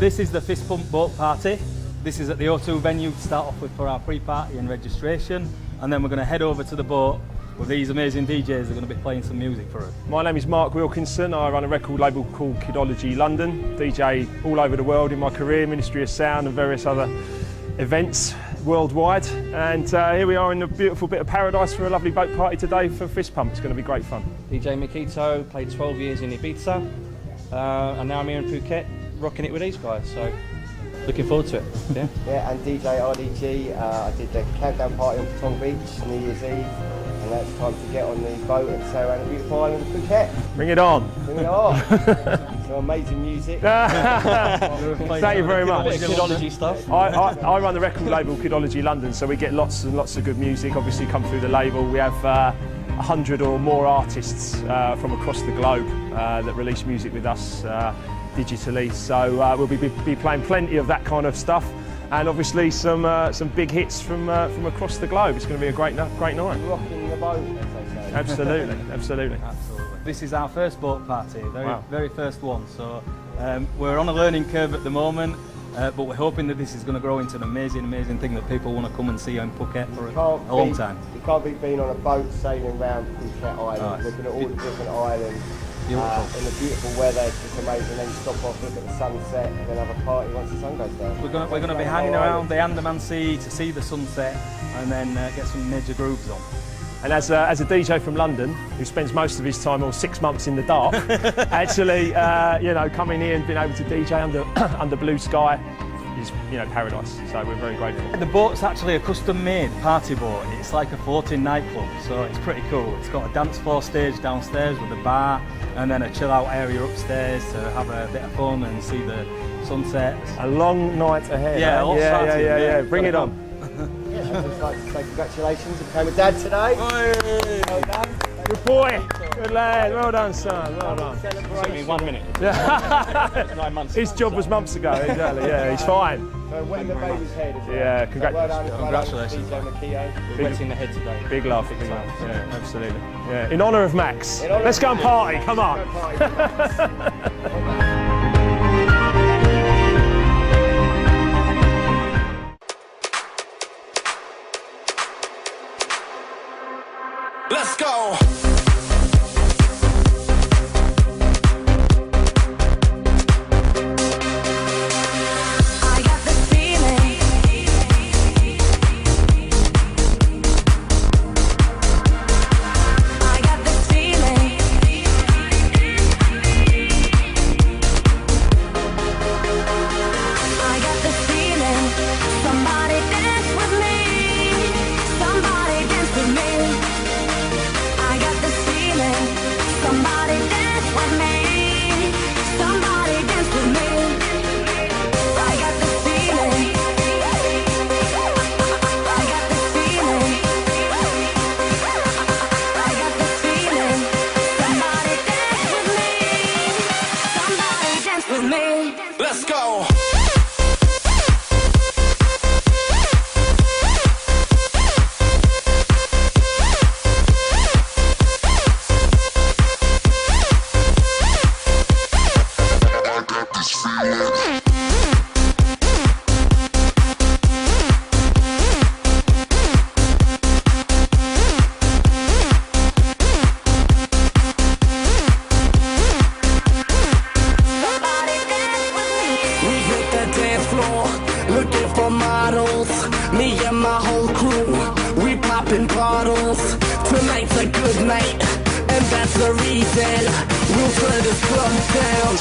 this is the Fist Pump Boat Party. This is at the O2 venue to start off with for our pre-party and registration, and then we're going to head over to the boat with these amazing DJs who are going to be playing some music for us. My name is Mark Wilkinson. I run a record label called Kidology London. DJ all over the world in my career, Ministry of Sound and various other events worldwide. And here we are in a beautiful bit of paradise for a lovely boat party today for Fist Pump. It's going to be great fun. DJ Mikito, played 12 years in Ibiza, and now I'm here in Phuket, rocking it with these guys. So looking forward to it. Yeah. Yeah, and DJ RDG. I did the countdown party on Chalong Beach New Year's Eve. And now it's time to get on the boat and sail around the beautiful island of Phuket. Bring it on. Bring it on. Some amazing music. Thank you very much. Kidology stuff. I run the record label Kidology London, so we get lots and lots of good music obviously come through the label. We have 100 or more artists from across the globe that release music with us digitally. So we'll be playing plenty of that kind of stuff. And obviously some big hits from across the globe. It's going to be a great night. Rocking the boat, as they say. Absolutely. Absolutely. This is our first boat party, very first one. So we're on a learning curve at the moment, but we're hoping that this is going to grow into an amazing thing that people want to come and see in Phuket for a long time. You can't beat being on a boat sailing around Phuket Island, looking at all the different islands. In the beautiful weather, it's just amazing. Then you stop off, look at the sunset, and then have a party once the sun goes down. We're going to be hanging around the Andaman Sea to see the sunset, and then get some major grooves on. And as a DJ from London, who spends most of his time, or 6 months in the dark, actually, you know, coming here and being able to DJ under blue sky is, you know, paradise. So we're very grateful. The boat's actually a custom-made party boat. It's like a floating nightclub, so it's pretty cool. It's got a dance floor stage downstairs with a bar, and then a chill-out area upstairs to have a bit of fun and see the sunsets. A long night ahead. Yeah, yeah. Bring it on. Yeah, I'd just like to say congratulations. You became a dad today. Well done. Good boy. Good lad. Well done, son. Well done. Took me 1 minute. 9 months. His job was months ago. Exactly. Yeah, he's fine. So wetting the baby's head as well. Yeah, congratulations. Wet's in the head today. Big love. Yeah, absolutely. Yeah. In honour of Max. Let's go and party. Come on. Let's go! I got this feeling. I got this feeling. I got this feeling. Somebody dance with me. Somebody dance with me. I got this feeling. Somebody dance with me. Somebody dance with me. I got this feeling. I got this feeling. I got this feeling. Somebody dance with me. Somebody dance with me. Let's go. Looking for models, me and my whole crew, we popping bottles. Tonight's a good night, and that's the reason we'll turn this club down.